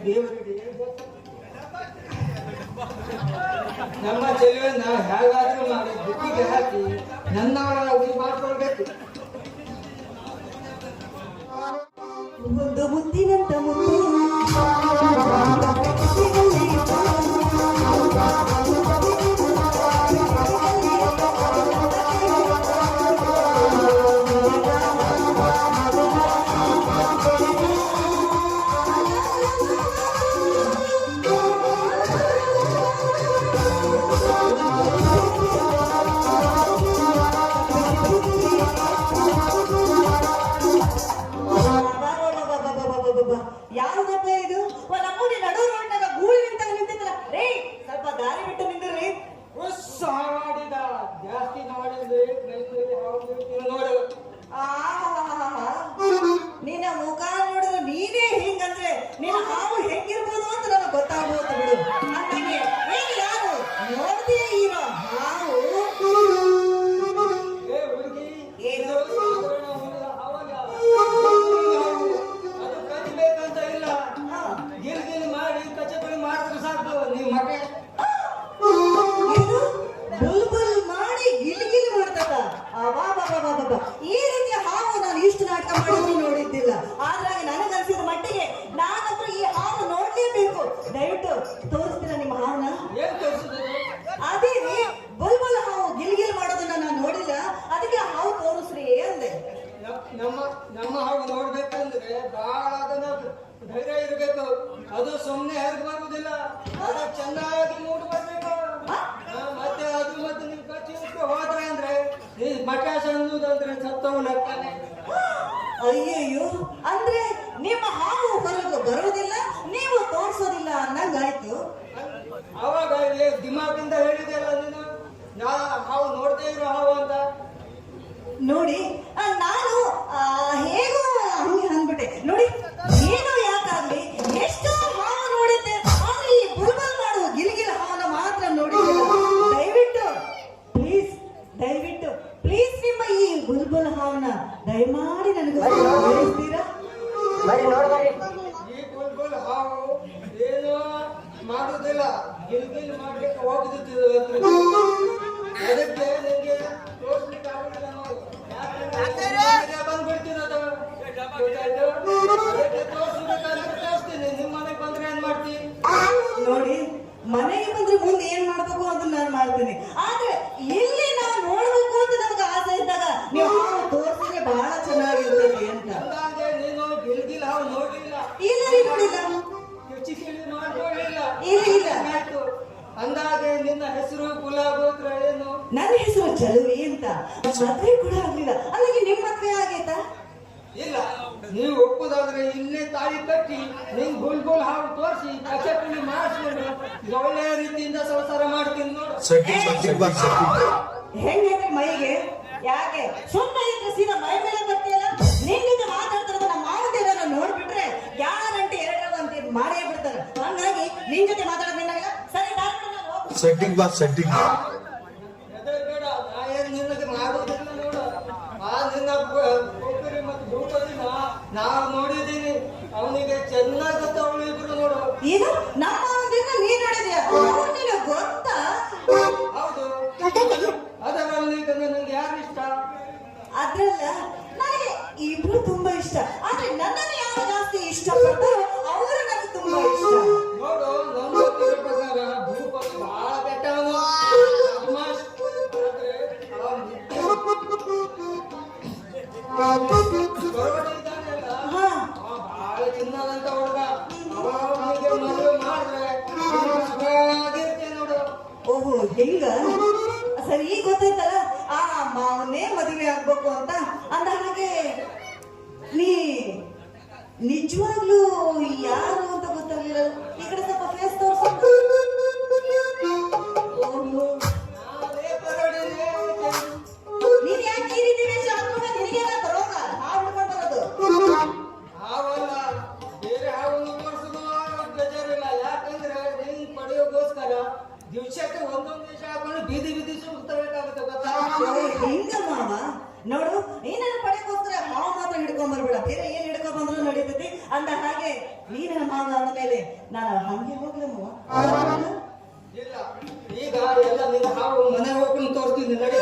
ದೇವರಿಗೆ ನಮ್ಮ ಚೆಲುವೆ ನಾವು ಹೇಗಾದ್ರೂ ಮಾಡಿ ಬುಕ್ಕಿಗೆ ಹಾಕಿ ನನ್ನವರ ಉಳಿ ಮಾಡ್ಕೊಳ್ಬೇಕು. ಒಂದು ಮುತ್ತಿನಂತ ಮುತ್ತು ಯಾವುದಪ್ಪ ಇದು? ನಮ್ಮೂರಿ ನಡು ರೋಡ್ನಾಗ ಗೂಳಿ ನಿಂತಾಗ ನಿಂತಿದ್ದಲ್ಲ ರೇ, ಸ್ವಲ್ಪ ದಾರಿ ಬಿಟ್ಟು ನಿಂದ್ರಿ. ಮಾಡಿದ ಜಾಸ್ತಿ ಮಾಡಿದ್ರೆ ನೋಡು. ನಿನ್ನ ಮುಖ ನೋಡಿದ್ರೆ ನೀನೇ ಹಿಂಗಂದ್ರೆ ನಿನ್ನ ಹಾವು ಹೆಂಗಿರ್ಬೋದು ಅಂತ ನನಗೆ ಗೊತ್ತಾಗ್ಬೋದು ಬಿಡು. ಅಂದಂಗೆ ಏನು ಯಾರು ನೋಡ್ತೀಯ ಇರೋ ಹಾವು? ಏನು ಕಲಿಬೇಕಂತ ಇಲ್ಲ, ಗಿಲ್ ಮಾಡಿ ಕಚಪಡಿ ಮಾಡಿದ್ರೆ ಸಾಕು. ನೀವು ಮನೆ ಬುಲ್ಬುಲ್ ಮಾಡಿ ಗಿಲ್ ಮಾಡ್ತದ. ಈ ರೀತಿಯ ಹಾವು ನಾನು ಇಷ್ಟು ನಾಟಕ ಮಾಡಿದ್ರು ನೋಡಿದ್ದಿಲ್ಲ. ಆದ್ರೆ ನನಗನ್ಸಿದ ಮಟ್ಟಿಗೆ ನಾನಂತೂ ಈ ಹಾವು ನೋಡ್ಲೇಬೇಕು. ದಯವಿಟ್ಟು ತೋರಿಸ್ತೀರಾ ನಿಮ್ಮ ಹಾವನ್ನ? ಏನ್ ತೋರಿಸಿದ್ರು? ಅದೇ ರೀ, ಬುಲ್ಬುಲ್ ಹಾವು ಗಿಲ್ ಮಾಡೋದನ್ನ ನಾನು ನೋಡಿಲ್ಲ, ಅದಕ್ಕೆ ಹಾವು ತೋರಿಸ್ರಿ ಅಂದೆ. ನಮ್ಮ ಹಾವು ನೋಡ್ಬೇಕಂದ್ರೆ ಬಹಳ ಅದನ್ನ ಧೈರ್ಯ ಇರಬೇಕು. ಅದು ಸುಮ್ಮನೆ ಹರಿದು ಬರುವುದಿಲ್ಲ, ಅದು ಚೆನ್ನಾಗಿ ಮೂಡಿ ಬರ್ಬೇಕು. ಮತ್ತೆ ಅದು ಮತ್ತೆ ನೀವು ಕಚ್ಚಿಟ್ಟು ಹೋದ್ರೆ ಅಂದ್ರೆ ಈ ಮಟಾಸ ಅನ್ನೋದಂದ್ರೆ ಸತ್ತವು ನಗ್ತಾನೆ. ಅಯ್ಯಯ್ಯೋ, ಅಂದ್ರೆ ನಿಮ್ಮ ಹಾವು ಹೊರಗೆ ಬರೋದಿಲ್ಲ, ನೀವು ತೋರಿಸೋದಿಲ್ಲ ಅನ್ನಂಗಾಯ್ತು. ಅವಾಗ ದಿಮಾಕಿಂದ ಹೇಳಿದೆಲ್ಲ ನೀನು, ನಾ ಹಾವು ನೋಡ್ತೇ ಇರೋ ಹಾವು ಅಂತ. ನೋಡಿ, ನಾನು ಹೇಗೋ ಹಂಗೆ ಅಂದ್ಬಿಟ್ಟೆ. ನೋಡಿ, ಏನೋ ಯಾಕಾಗ್ಲಿ ಎಷ್ಟೋ ಹಾವು ನೋಡಿದ್ದೆ, ಆದ್ರೆ ಈ ಬುಲ್ಬುಲ್ ಮಾಡು ಗಿಲ್ ಹಾವನ್ನ ಮಾತ್ರ ನೋಡಿದ್ದಿಲ್ಲ. ದಯವಿಟ್ಟು ಪ್ಲೀಸ್ ನಿಮ್ಮ ಈ ಬುಲ್ಬುಲ್ ಹಾವನ್ನ ದಯಮಾಡಿ ನನಗೆ ತೋರಿಸ್ತೀರಾ? ಈ ಬುಲ್ಬುಲ್ ಹಾವು ಏನೋ ಮಾಡುದಿಲ್ಲ, ಗಿಲ್ ಮಾಡ್ಲಿಕ್ಕೆ ಹೋಗುದಿಲ್ಲ. ಅದಕ್ಕೆ ನಿಂಗೆ ತೋರಿಸ್ಲಿಕ್ಕೆ ಆಗುದಿಲ್ಲ. ನೋಡು, ಬಂದ್ಬಿಡ್ತೀನದು. ತೋರಿಸ್ತೀನಿ. ನಿಮ್ಮ ಮನೆಗೆ ಬಂದ್ರೆ ಏನ್ ಮಾಡ್ತೀನಿ? ನೋಡಿ, ಮನೆಗೆ ಬಂದ್ರೆ ಮುಂದೆ ಏನ್ ಮಾಡ್ಬೇಕು ಅದನ್ನ ನಾನು ಮಾಡ್ತೀನಿ. ಆದ್ರೆ ಇಲ್ಲಿ ನಾನು ನೋಡ್ಬೇಕು ಅಂತ ನನಗೆ ಆಸೆ ಇದ್ದಾಗ ನೀವು ಹಾವು ತೋರಿಸಿದ್ರೆ ಬಹಳ ಚೆನ್ನಾಗಿರ್ತದೆ ಅಂತ. ನೀನು ಗಿಲ್ ಹಾವು ನೋಡ್ಲಿಲ್ಲ? ಇಲ್ಲ ರೀ, ನೋಡಿಲ್ಲ. ನೋಡ್ಲಿಲ್ಲ? ಇಲ್ಲ. ಆಯ್ತು. ಅಂದಾಗೆ ನಿನ್ನ ಹೆಸರು ಕುಲಗೋತ್ರ ಏನು? ನನ್ನ ಹೆಸರು ಚಲುವಿ ಅಂತ. ಮದ್ವೆ ಕೂಡ ಆಗ್ಲಿಲ್ಲ, ಅಲ್ಲಿಗೆ ನಿಮ್ ಮದ್ವೆ ಆಗೈತಾ? ಇಲ್ಲ, ನೀವು ಒಪ್ಪುದಾದ್ರೆ ಇಲ್ಲೇ ತಾಳಿ ಕಟ್ಟಿ ನಿಂಗ್ ಬುಲ್ಬುಲ್ ಹಾವು ತೋರಿಸಿ ಕಚಪುಳಿ ಮಾಡಿಸ್ಕೊಂಡು ಒಳ್ಳೆಯ ರೀತಿಯಿಂದ ಸಂಸಾರ ಮಾಡ್ತೀನಿ ನೋಡು. ಹೆಂಗೈತೆ ಮೈಗೆ? ಯಾಕೆ ಸುಮ್ಮನೆ ಇದ್ರೆ ಸೀದಾ ಮೈ ಮೇಲೆ ಬರ್ತೀಯಲ್ಲ? ನಿನ್ ಜೊತೆ ಮಾತಾಡ್ತಿರೋದು ನಮ್ಮ ಮಾವದೇವರ ನೋಡ್ಬಿಟ್ರೆ ಗ್ಯಾರಂಟಿ 2 ಅಂತ ಮಾಡೇ ಬಿಡ್ತಾರೆ. ಹಂಗಾಗಿ ನಿನ್ ಜೊತೆ ಮಾತಾಡೋದು ನಿನ್ನಾಗಿಲ್ಲ. ಸರಿ, ಸೆಟ್ಟಿಂಗ್ ಬೇಡ, ನಾ ಏನ್ ನಿನ್ನಗೆ ಮಾಡೋದಿಲ್ಲ ನೋಡು. ನಿನ್ನ ಕೊಬ್ಬರಿ ಮತ್ತು ಭೂಪದಿನ ನಾವು ನೋಡಿದ್ದೀನಿ. ಅವನಿಗೆ ಚೆನ್ನಾಗಿ ಗೊತ್ತ ಅವಳು ಇಬ್ರು ನೋಡು. ಏನು ನಮ್ಮ ಮಾವದೇವನ ನೀನ್ ನೋಡಿದ್ಯಾ? ನಿನಗೆ ಗೊತ್ತಾ? ಹೌದು. ಅದರಲ್ಲಿ ನನಗೆ ಯಾರು ಇಷ್ಟ? ಅದ್ರಲ್ಲ ನನಗೆ ಇಬ್ರು ತುಂಬಾ ಇಷ್ಟ. ಆದ್ರೆ ನನ್ನನ್ನು ಯಾರು ಜಾಸ್ತಿ ಇಷ್ಟಪಡ್ತಾರೋ ಅವರು ನನಗೆ ತುಂಬಾ ಇಷ್ಟ. ನೋಡು, ನನ್ನ ಗೊತ್ತಿರೋ ಪ್ರಕಾರ ಭೂಪತಿ ಬಹಳ ಬೆಟ್ಟವನು. ಬಹಳ ಚಿನ್ನದಂತ ಹುಡುಗ. ಅವನಿಗೆ ಮದುವೆ ಮಾಡಿದ್ರೆ ನೋಡು. ಓಹೋ, ಹೆಂಗ? ಸರಿ, ಈಗ ಗೊತ್ತಾಯ್ತಲ್ಲ ಆ ಮಾವನ್ನೇ ಮದುವೆ ಆಗ್ಬೇಕು ಅಂತ. ಅಂದ ಹಾಗೆ ನೀ ನಿಜವಾಗ್ಲೂ ಯಾರು ಅಂತ ಗೊತ್ತಾಗ್ಲಿಲ್ಲ. ಈ ಕಡೆ ಸ್ವಲ್ಪ ಫೇಸ್ ತೋರಿಸು. ನೀನ್ ಯಾಕೆ ಈ ರೀತಿ ವೇಷ ಹಾಕೊಂಡ? ನಿನಗೆಲ್ಲ ಬರೋಗ ಹಾವು ಹಿಡ್ಕೊಂಡು ಬರೋದು? ಹಾವಲ್ಲ, ಬೇರೆ ಹಾವನ್ನು ತೋರಿಸೋದು ಬೇಜಾರಿಲ್ಲ. ಯಾಕಂದ್ರೆ ನೀನ್ ಪಡೆಯೋಗೋಸ್ಕರ ದಿವಸಕ್ಕೆ ಒಂದೊಂದು ದೇಶ ಹಾಕೊಂಡು ಬೀದಿ ಸುತ್ತಬೇಕಾಗುತ್ತೆ. ಗೊತ್ತಾ? ಹಿಂಗ ಮಾವ ನೋಡು, ನೀನನ್ನು ಪಡೆಯೋಕೋಸ್ಕರ ಹಾವು ಮಾತ್ರ ಹಿಡ್ಕೊಂಡ್ ಬರ್ಬೇಡ, ಬೇರೆ ಏನ್ ಹಿಡ್ಕೊಂಡ್ ಬಂದ್ರು ನಡೀತೈತಿ. ಅಂದ ಹಾಗೆ ನೀನ ಮಾವ ಅಂದ ಮೇಲೆ ನಾನು ಹಂಗೆ ಹೋಗ್ಲಮ್ಮ. ಇಲ್ಲ ಈಗ ಎಲ್ಲ ನಿನ್ನ ಹಾವು ಮನೆ ಹೋಗ್ಕೊಂಡು ತೋರಿಸ್ತೀನಿ ನಡಿ.